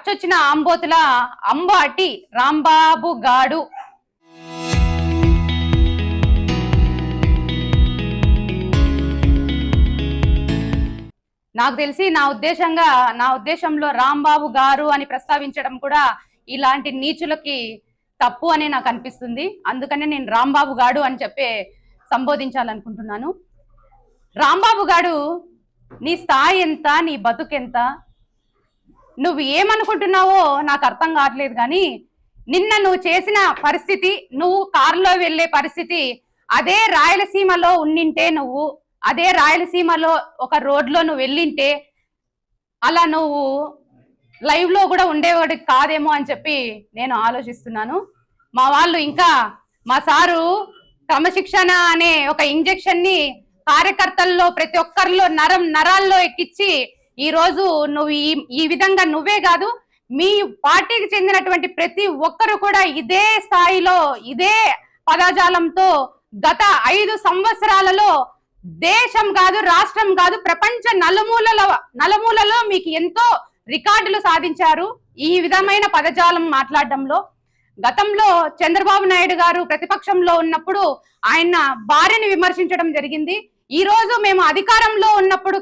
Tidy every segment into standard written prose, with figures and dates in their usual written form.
అచ్చొచ్చిన ఆంబోతుల అంబాటి రాంబాబు గాడు నాకు తెలిసి నా ఉద్దేశంలో రాంబాబు గారు అని ప్రస్తావించడం కూడా ఇలాంటి నీచులకి తప్పు అని నాకు అనిపిస్తుంది. అందుకనే నేను రాంబాబు గాడు అని చెప్పి సంబోధించాలనుకుంటున్నాను. రాంబాబు గాడు, నీ స్థాయి ఎంత, నీ బతుకెంత, నువ్వు ఏమనుకుంటున్నావో నాకు అర్థం కావట్లేదు. కానీ నిన్న నువ్వు చేసిన పరిస్థితి, నువ్వు కారులో వెళ్ళే పరిస్థితి, అదే రాయలసీమలో ఉండింటే, నువ్వు అదే రాయలసీమలో ఒక రోడ్లో నువ్వు వెళ్ళింటే అలా నువ్వు లైవ్ లో కూడా ఉండేవాడి కాదేమో అని చెప్పి నేను ఆలోచిస్తున్నాను. మా వాళ్ళు ఇంకా మా సారు క్రమశిక్షణ అనే ఒక ఇంజెక్షన్ ని కార్యకర్తల్లో ప్రతి ఒక్కరిలో నరాల్లో ఎక్కించి ఈ రోజు నువ్వు ఈ విధంగా నువ్వే కాదు, మీ పార్టీకి చెందినటువంటి ప్రతి ఒక్కరు కూడా ఇదే స్థాయిలో ఇదే పదజాలంతో గత 5 సంవత్సరాలలో దేశం కాదు, రాష్ట్రం కాదు, ప్రపంచ నలుమూలలో మీకు ఎంతో రికార్డులు సాధించారు ఈ విధమైన పదజాలం మాట్లాడడంలో. గతంలో చంద్రబాబు నాయుడు గారు ప్రతిపక్షంలో ఉన్నప్పుడు ఆయన భార్యని విమర్శించడం జరిగింది. ఈ రోజు మేము అధికారంలో ఉన్నప్పుడు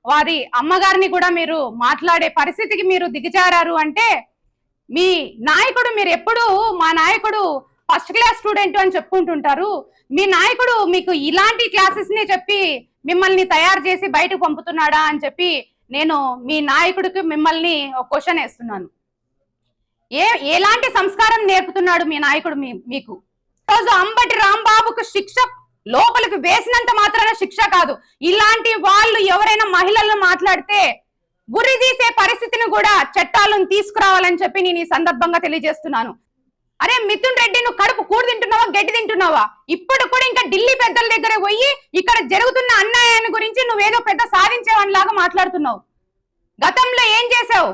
వారి అమ్మగారిని కూడా మీరు మాట్లాడే పరిస్థితికి మీరు దిగజారారు అంటే, మీ నాయకుడు, మీరు ఎప్పుడు మా నాయకుడు ఫస్ట్ క్లాస్ స్టూడెంట్ అని చెప్పుకుంటుంటారు, మీ నాయకుడు మీకు ఇలాంటి క్లాసెస్ ని చెప్పి మిమ్మల్ని తయారు చేసి బయటకు పంపుతున్నాడా అని చెప్పి నేను మీ నాయకుడికి మిమ్మల్ని ఒక క్వశ్చన్ వేస్తున్నాను. ఎలాంటి సంస్కారం నేర్పుతున్నాడు మీ నాయకుడు మీకు? రోజు అంబటి రాంబాబుకు శిక్ష లోపలికి వేసినంత మాత్రాన శిక్ష కాదు, ఇలాంటి వాళ్ళు ఎవరైనా మహిళలను మాట్లాడితే గురి తీసే పరిస్థితిని కూడా చట్టాలను తీసుకురావాలని చెప్పి నేను ఈ సందర్భంగా తెలియజేస్తున్నాను. అరే మిథున్ రెడ్డి, నువ్వు కడుపు కూడు తింటున్నావా, గడ్డి తింటున్నావా? ఇప్పుడు కూడా ఇంకా ఢిల్లీ పెద్దల దగ్గర పోయి ఇక్కడ జరుగుతున్న అన్యాయాన్ని గురించి నువ్వేదో పెద్ద సాధించేవానిలాగా మాట్లాడుతున్నావు. గతంలో ఏం చేసావు?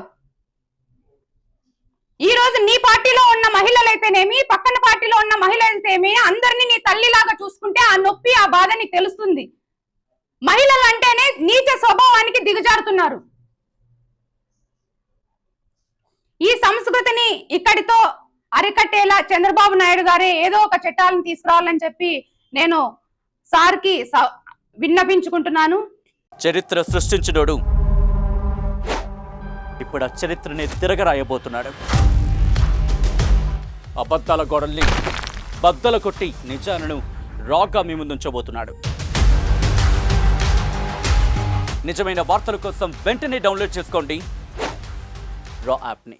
ఈ రోజు నీ పార్టీలో ఉన్న మహిళలైతేనేమి, పక్కన పార్టీలో ఉన్న మహిళలైతేమి, అందరినీ నీ తల్లిలాగా చూసుకుంటే ఆ నొప్పి, ఆ బాధ నీకు తెలుస్తుంది. మహిళలు అంటేనే నీచ స్వభావానికి దిగజారుతున్నారు. ఈ సంస్కృతిని ఇక్కడితో అరికట్టేలా చంద్రబాబు నాయుడు గారే ఏదో ఒక చట్టాలను తీసుకురావాలని చెప్పి నేను సార్కి విన్నపించుకుంటున్నాను. చరిత్ర సృష్టించినోడు ఇప్పుడు ఆ చరిత్రని తిరగరాయబోతున్నాడు. అబద్ధాల గోడల్ని బద్దలు కొట్టి నిజాలను రాగా మీ ముందుంచబోతున్నాడు. నిజమైన వార్తల కోసం వెంటనే డౌన్లోడ్ చేసుకోండి రా యాప్ని.